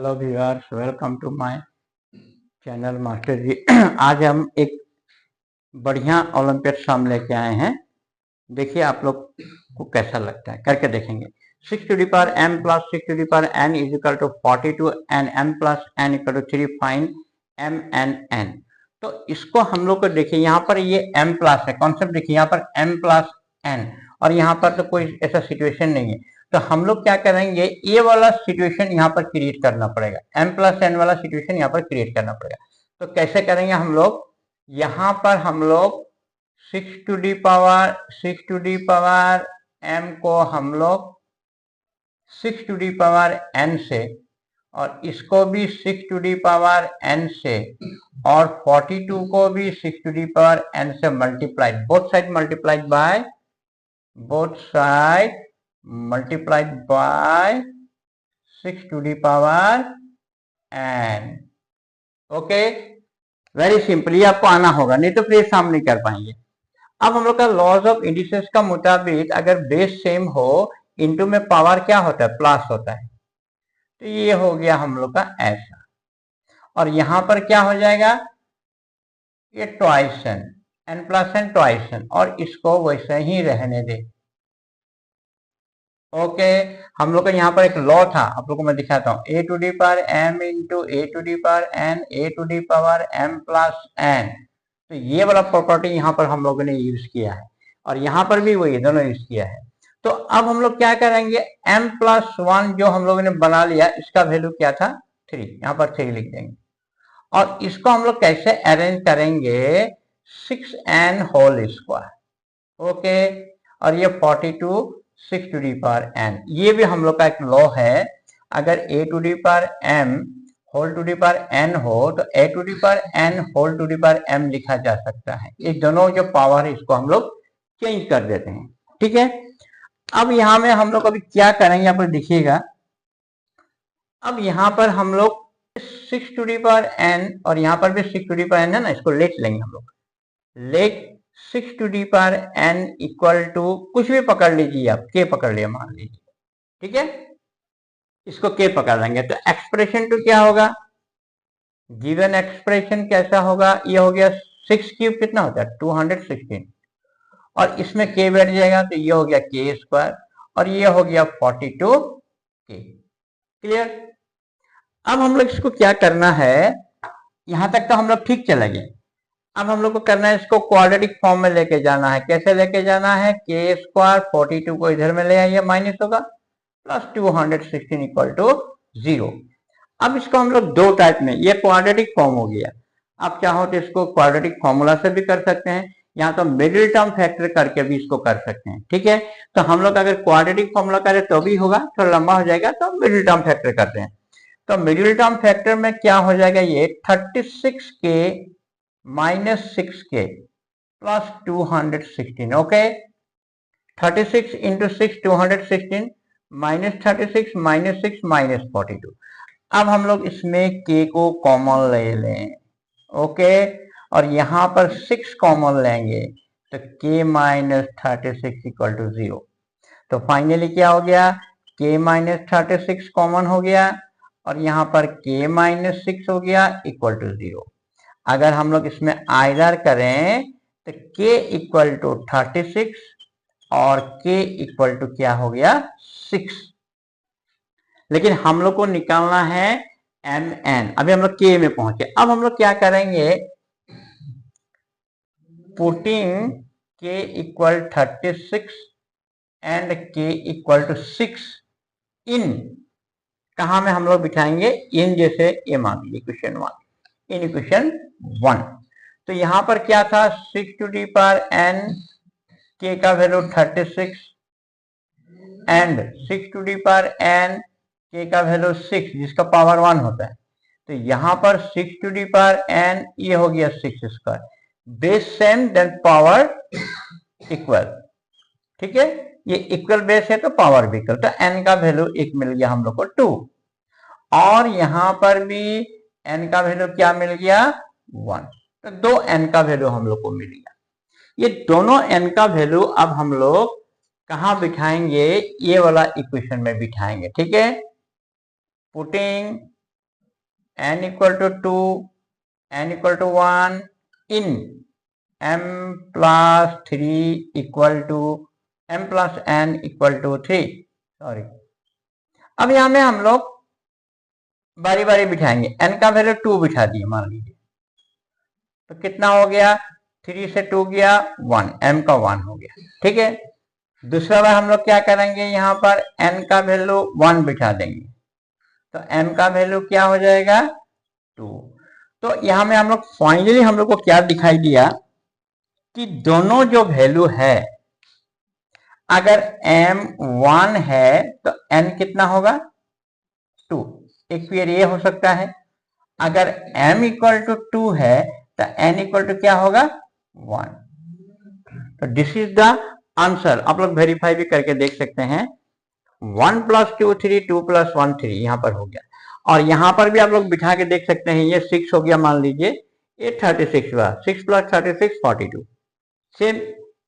Hello viewers, welcome to my channel master ji. आज हम एक बढ़िया ओलंपियड सम लेके आए हैं। देखिए आप लोग को कैसा लगता है, करके देखेंगे। 6 to the power m plus 6 to the power n is equal to 42 and m plus n equal to 3. Find m and n। तो इसको हम लोग को देखिए, यहाँ पर ये m प्लस है, कॉन्सेप्ट देखिए यहाँ पर m प्लस n, और यहाँ पर तो कोई ऐसा सिचुएशन नहीं है। तो हम लोग क्या करेंगे, ये वाला सिचुएशन यहाँ पर क्रिएट करना पड़ेगा, m प्लस n वाला सिचुएशन यहाँ पर क्रिएट करना पड़ेगा। तो कैसे करेंगे हम लोग, यहाँ पर हम लोग 6 to the power m को हम लोग 6 to the power n से, और इसको भी 6 to the power n से, और 42 को भी 6 to the power n से multiplied, both side multiplied by 6 to the power n। Okay, very simple, ये आपको आना होगा, नहीं तो फिर साम नहीं कर पाएंगे। अब हम लोग का लॉज ऑफ इंडिसेस का मुताबिक अगर बेस सेम हो, इनटू में पावर क्या होता है, प्लस होता है। तो ये हो गया हम लोग का ऐसा, और यहां पर क्या हो जाएगा, ये twice n plus n twice n, और इसको वैसे ही रहने दे। ओके, हम लोग का यहाँ पर एक लॉ था, आप लोग को मैं दिखाता हूँ। a to the power m into a to the power n, a to the power m plus n। तो ये वाला प्रॉपर्टी यहाँ पर हम लोगों ने यूज किया है, और यहाँ पर भी वही दोनों यूज किया है। तो अब हम लोग क्या करेंगे, m प्लस 1 जो हम लोगों ने बना लिया, इसका वैल्यू क्या था, 3, यहाँ पर 3 लिख देंगे। और इसको हम लोग कैसे अरेंज करेंगे, 6n होल स्क्वायर। ओके, और ये 42 6 टू दी पावर n, ये भी हम लोग का एक लॉ है। अगर a to the power m whole to the power n हो, तो a to the power n whole to the power m लिखा जा सकता है। ये दोनों जो पावर है इसको हम लोग चेंज कर देते हैं, ठीक है। अब यहाँ में हम लोग अभी क्या करेंगे, यहाँ पर देखिएगा। अब यहाँ पर हम लोग 6 टू दी पावर n, और यहाँ पर भी 6 टू दी पावर n है ना, इसको लेट लेंगे हम लोग। Let 6 to the power n equal to कुछ भी पकड़ लीजिए, आप k पकड़ लिया मान लीजिए, ठीक है। इसको k पकड़ लेंगे तो एक्सप्रेशन टू क्या होगा, गिवन एक्सप्रेशन कैसा होगा, ये हो गया 6 क्यूब कितना होता है 216, और इसमें k बैठ जाएगा तो ये हो गया k स्क्वायर, और ये हो गया 42k। क्लियर। अब हम लोग इसको क्या करना है, यहां तक तो हम लोग ठीक चले गए। अब हम लोग को करना है, इसको क्वाड्रेटिक फॉर्म में लेके जाना है। कैसे लेके जाना है, k स्क्वायर 42 को इधर में ले आइए, माइनस होगा, प्लस 216 इक्वल टू 0। अब इसको हम लोग दो टाइप में, ये क्वाड्रेटिक फॉर्म हो गया। आप चाहो तो इसको क्वाड्रेटिक फॉर्मूला से भी कर सकते हैं, या तो मिडिल टर्म फैक्टर करके भी इसको कर सकते हैं, ठीक है। तो हम लोग अगर क्वाड्रेटिक फॉर्मूला करें तो भी होगा, थोड़ा लंबा हो जाएगा, तो मिडिल टर्म फैक्टर करते हैं। तो मिडिल टर्म फैक्टर में क्या हो जाएगा, ये 36k minus 6k plus 216। Okay, 36 into 6 216, minus 36 minus 6 minus 42। अब हम लोग इसमें k को कॉमन ले लें। ओके, और यहां पर 6 कॉमन लेंगे तो k माइनस 36 इक्वल टू 0। तो फाइनली क्या हो गया, k माइनस 36 कॉमन हो गया, और यहाँ पर k माइनस 6 हो गया इक्वल टू 0। अगर हम लोग इसमें आइदर करें तो k इक्वल टू 36 और k इक्वल टू क्या हो गया 6, लेकिन हम लोग को निकालना है mn। अभी हम लोग k में पहुंचे। अब हम लोग क्या करेंगे, putting k equal 36 and k equal to 6 in, कहा में हम लोग बिठाएंगे, इन जैसे ये मान लीजिए इक्वेशन 1, इन इक्वेशन 1। तो यहां पर क्या था, 6 to the power n, k का value 36 and 6 to the power n, k का वैल्यू 6 जिसका पावर 1 होता है। तो यहां पर 6 टू दी पावर n, ये हो गया 6 square, base same then power equal, ठीक है। ये इक्वल बेस है तो पावर भी इक्वल, तो n का वैल्यू 1 मिल गया हम लोग को 2, और यहां पर भी n का वैल्यू क्या मिल गया 1, तो 2 n का वैल्यू हम लोग को मिल गया। ये दोनों n का वैल्यू अब हम लोग कहां बिठाएंगे, ये वाला इक्वेशन में बिठाएंगे, ठीक है। Putting n equal to 2, n equal to 1 in m plus 3 equal to m plus n equal to 3। Sorry, अब यहां में हम लोग बारी बारी बिठाएंगे। n का वैल्यू 2 बिठा दिए मान लीजिए, तो कितना हो गया, 3 से 2 गया 1, m का 1 हो गया। ठीक है, दूसरा बार हम लोग क्या करेंगे, यहाँ पर n का वैल्यू 1 बिठा देंगे, तो m का वैल्यू क्या हो जाएगा 2। तो यहाँ में हम लोग फाइनली हम लोग को क्या दिखाई दिया कि दोनों जो वैल्यू है, अगर m 1 है तो n कितना होगा 2। एक पेयर ये हो सकता है, अगर m इक्वल टू 2 है तो n इक्वल टू क्या होगा 1। तो दिस इज द आंसर। आप लोग वेरीफाई भी करके देख सकते हैं। 1 प्लस 2 3, 2 प्लस 1 3 यहाँ पर हो गया। और यहाँ पर भी आप लोग बिठा के देख सकते हैं, ये 6 हो गया मान लीजिए, ये 36 हुआ, 6 प्लस 36 42। सेम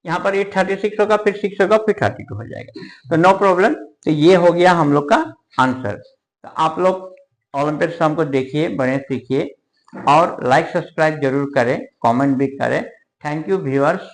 यहाँ पर ये 36 होगा, फिर 6 होगा, फिर 32 हो जाएगा, तो नो प्रॉब्लम। तो ये हो गया हम लोग का आंसर। तो आप लोग ओलंपिक सम को देखिए, बड़े सीखिए और लाइक सब्सक्राइब जरूर करें, कमेंट भी करें। Thank you viewers.